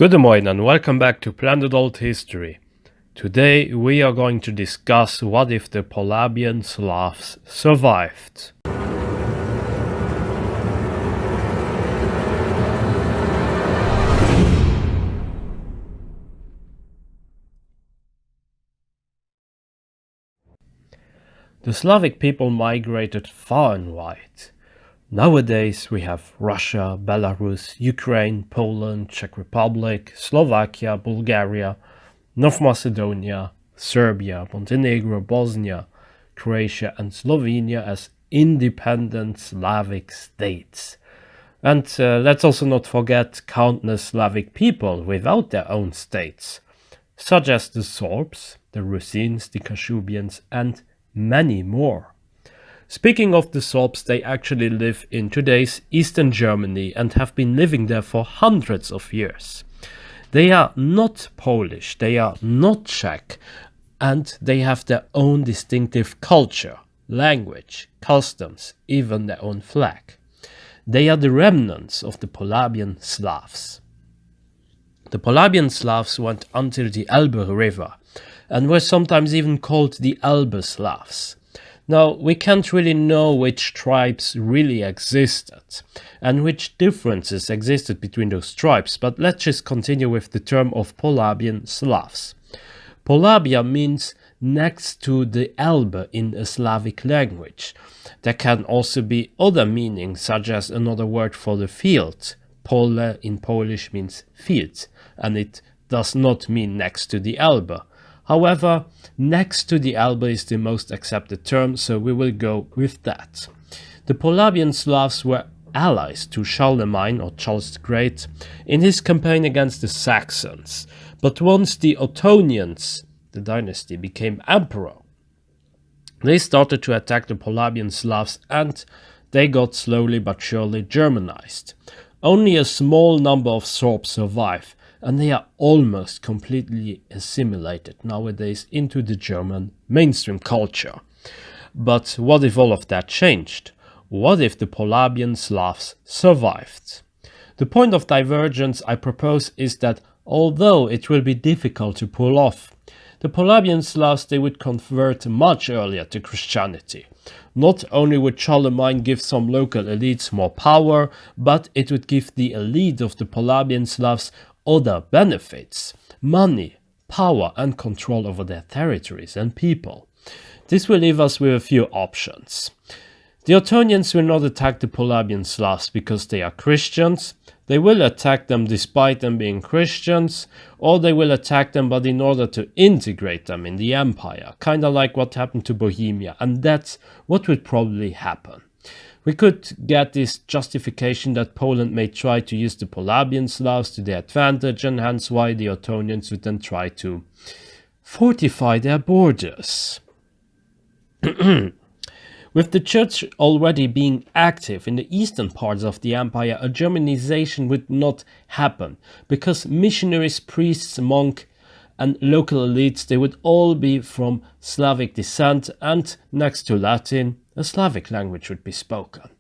Good morning and welcome back to Planet Althistory. Today we are going to discuss what if the Polabian Slavs survived. The Slavic people migrated far and wide. Nowadays we have Russia, Belarus, Ukraine, Poland, Czech Republic, Slovakia, Bulgaria, North Macedonia, Serbia, Montenegro, Bosnia, Croatia and Slovenia as independent Slavic states. And let's also not forget countless Slavic people without their own states, such as the Sorbs, the Rusins, the Kashubians and many more. Speaking of the Sorbs, they actually live in today's Eastern Germany and have been living there for hundreds of years. They are not Polish, they are not Czech, and they have their own distinctive culture, language, customs, even their own flag. They are the remnants of the Polabian Slavs. The Polabian Slavs went until the Elbe river and were sometimes even called the Elbe Slavs. Now, we can't really know which tribes really existed and which differences existed between those tribes, but let's just continue with the term of Polabian Slavs. Polabia means next to the Elbe in a Slavic language. There can also be other meanings, such as another word for the field. Pole in Polish means field, and it does not mean next to the Elbe. However, next to the Elbe is the most accepted term, so we will go with that. The Polabian Slavs were allies to Charlemagne or Charles the Great in his campaign against the Saxons. But once the Ottonians, the dynasty, became emperor, they started to attack the Polabian Slavs and they got slowly but surely Germanized. Only a small number of Sorbs survive, and they are almost completely assimilated nowadays into the German mainstream culture. But what if all of that changed? What if the Polabian Slavs survived? The point of divergence I propose is that although it will be difficult to pull off, the Polabian Slavs, they would convert much earlier to Christianity. Not only would Charlemagne give some local elites more power, but it would give the elite of the Polabian Slavs other benefits, money, power and control over their territories and people. This will leave us with a few options. The Ottonians will not attack the Polabian Slavs because they are Christians. They will attack them despite them being Christians, or they will attack them but in order to integrate them in the empire, kinda like what happened to Bohemia, and that's what would probably happen. We could get this justification that Poland may try to use the Polabian Slavs to their advantage, and hence why the Ottonians would then try to fortify their borders. With the church already being active in the eastern parts of the empire, a Germanization would not happen, because missionaries, priests, monks and local elites, they would all be from Slavic descent, and next to Latin, a Slavic language would be spoken.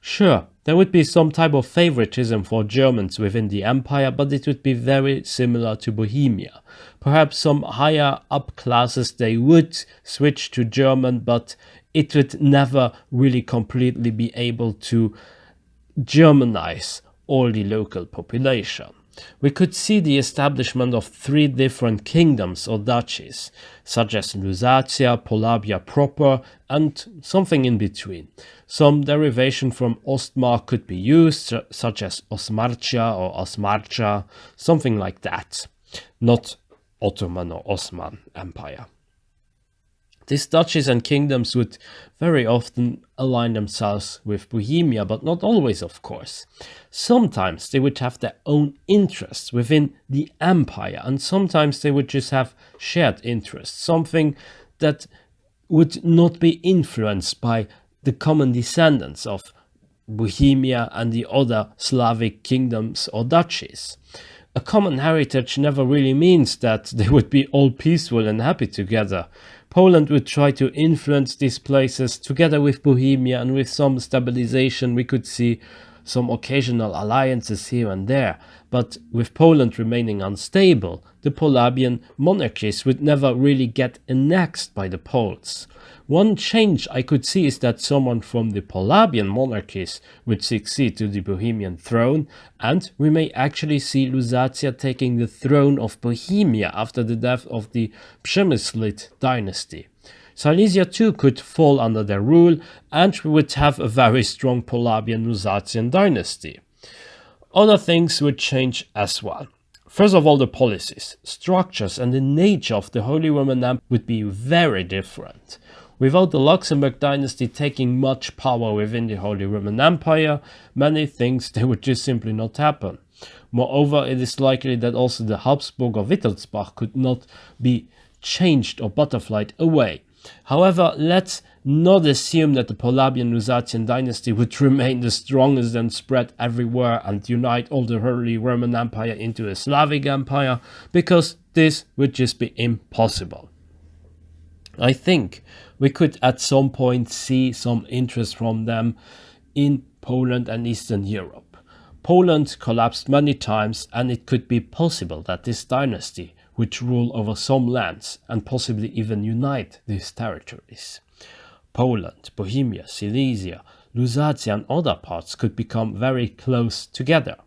Sure, there would be some type of favoritism for Germans within the empire, but it would be very similar to Bohemia. Perhaps some higher up classes, they would switch to German, but it would never really completely be able to Germanize all the local population. We could see the establishment of three different kingdoms or duchies, such as Lusatia, Polabia proper, and something in between. Some derivation from Ostmark could be used, such as Osmarcia or Osmarcha, something like that. Not Ottoman or Osman Empire. These duchies and kingdoms would very often align themselves with Bohemia, but not always, of course. Sometimes they would have their own interests within the empire, and sometimes they would just have shared interests, something that would not be influenced by the common descendants of Bohemia and the other Slavic kingdoms or duchies. A common heritage never really means that they would be all peaceful and happy together. Poland would try to influence these places together with Bohemia, and with some stabilization we could see some occasional alliances here and there, but with Poland remaining unstable, the Polabian monarchies would never really get annexed by the Poles. One change I could see is that someone from the Polabian monarchies would succeed to the Bohemian throne, and we may actually see Lusatia taking the throne of Bohemia after the death of the Przemyslit dynasty. Silesia too could fall under their rule, and we would have a very strong Polabian Lusatian dynasty. Other things would change as well. First of all, the policies, structures, and the nature of the Holy Roman Empire would be very different. Without the Luxembourg dynasty taking much power within the Holy Roman Empire, many things they would just simply not happen. Moreover, it is likely that also the Habsburg of Wittelsbach could not be changed or butterflied away. However, let's not assume that the Polabian Lusatian dynasty would remain the strongest and spread everywhere and unite all the Holy Roman Empire into a Slavic empire, because this would just be impossible. I think we could at some point see some interest from them in Poland and Eastern Europe. Poland collapsed many times, and it could be possible that this dynasty would rule over some lands and possibly even unite these territories. Poland, Bohemia, Silesia, Lusatia and other parts could become very close together.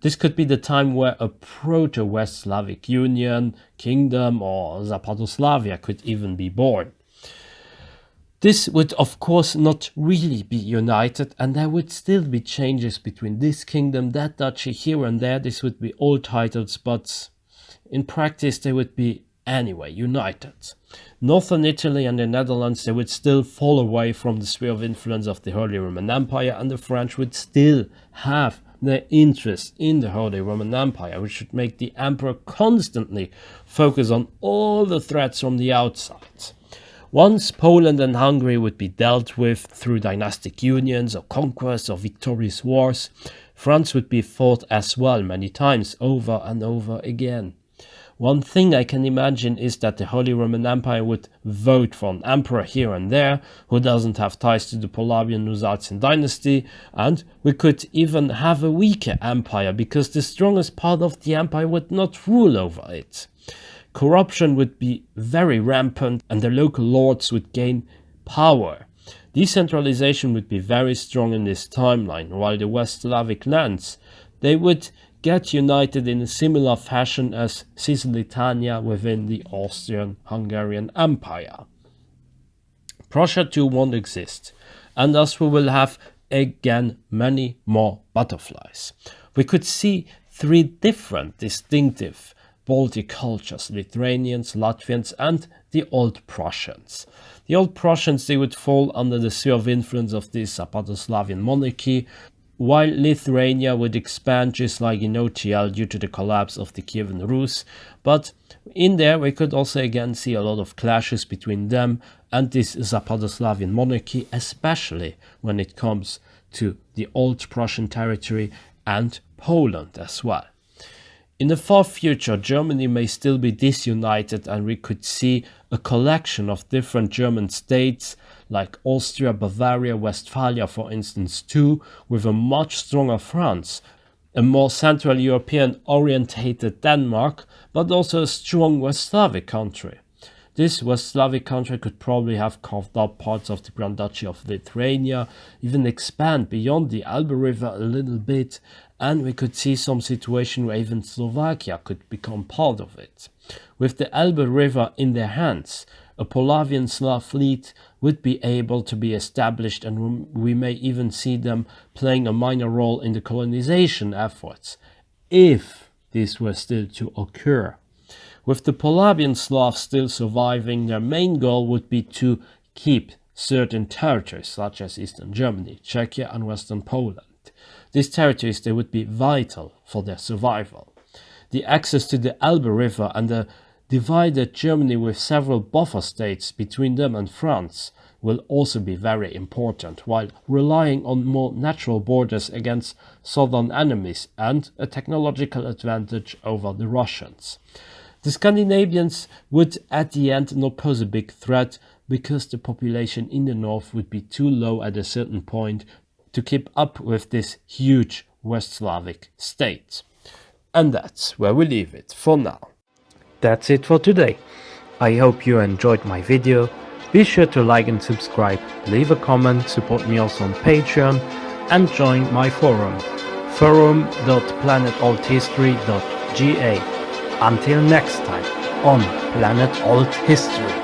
This could be the time where a Proto-West Slavic Union, Kingdom or Zapadoslavia could even be born. This would of course not really be united, and there would still be changes between this kingdom, that duchy, here and there. This would be old titles, but in practice they would be anyway united. Northern Italy and the Netherlands, they would still fall away from the sphere of influence of the Holy Roman Empire, and the French would still have their interest in the Holy Roman Empire, which would make the emperor constantly focus on all the threats from the outside. Once Poland and Hungary would be dealt with through dynastic unions or conquests or victorious wars, France would be fought as well many times over and over again. One thing I can imagine is that the Holy Roman Empire would vote for an emperor here and there who doesn't have ties to the Polabian Lusatian dynasty, and we could even have a weaker empire because the strongest part of the empire would not rule over it. Corruption would be very rampant and the local lords would gain power. Decentralization would be very strong in this timeline, while the West Slavic lands, they would get united in a similar fashion as Cisleitania within the Austrian-Hungarian Empire. Prussia too won't exist, and thus we will have again many more butterflies. We could see three different distinctive Baltic cultures: Lithuanians, Latvians and the Old Prussians. The Old Prussians, they would fall under the sphere of influence of the Zapadoslavian monarchy, while Lithuania would expand just like in OTL due to the collapse of the Kievan Rus. But in there we could also again see a lot of clashes between them and this Zapadoslavian monarchy, especially when it comes to the Old Prussian territory and Poland as well. In the far future, Germany may still be disunited, and we could see a collection of different German states like Austria, Bavaria, Westphalia for instance too, with a much stronger France, a more Central European orientated Denmark, but also a strong West Slavic country. This West Slavic country could probably have carved up parts of the Grand Duchy of Lithuania, even expand beyond the Elbe River a little bit, and we could see some situation where even Slovakia could become part of it. With the Elbe River in their hands, a Polabian Slav fleet would be able to be established, and we may even see them playing a minor role in the colonization efforts, if this were still to occur. With the Polabian Slavs still surviving, their main goal would be to keep certain territories such as Eastern Germany, Czechia and Western Poland. These territories, they would be vital for their survival. The access to the Elbe River and the divided Germany with several buffer states between them and France will also be very important, while relying on more natural borders against southern enemies and a technological advantage over the Russians. The Scandinavians would at the end not pose a big threat because the population in the north would be too low at a certain point to keep up with this huge West Slavic state. And that's where we leave it for now. That's it for today. I hope you enjoyed my video. Be sure to like and subscribe, leave a comment, support me also on Patreon, and join my forum, forum.planetalthistory.ga. Until next time on Planet Alt History.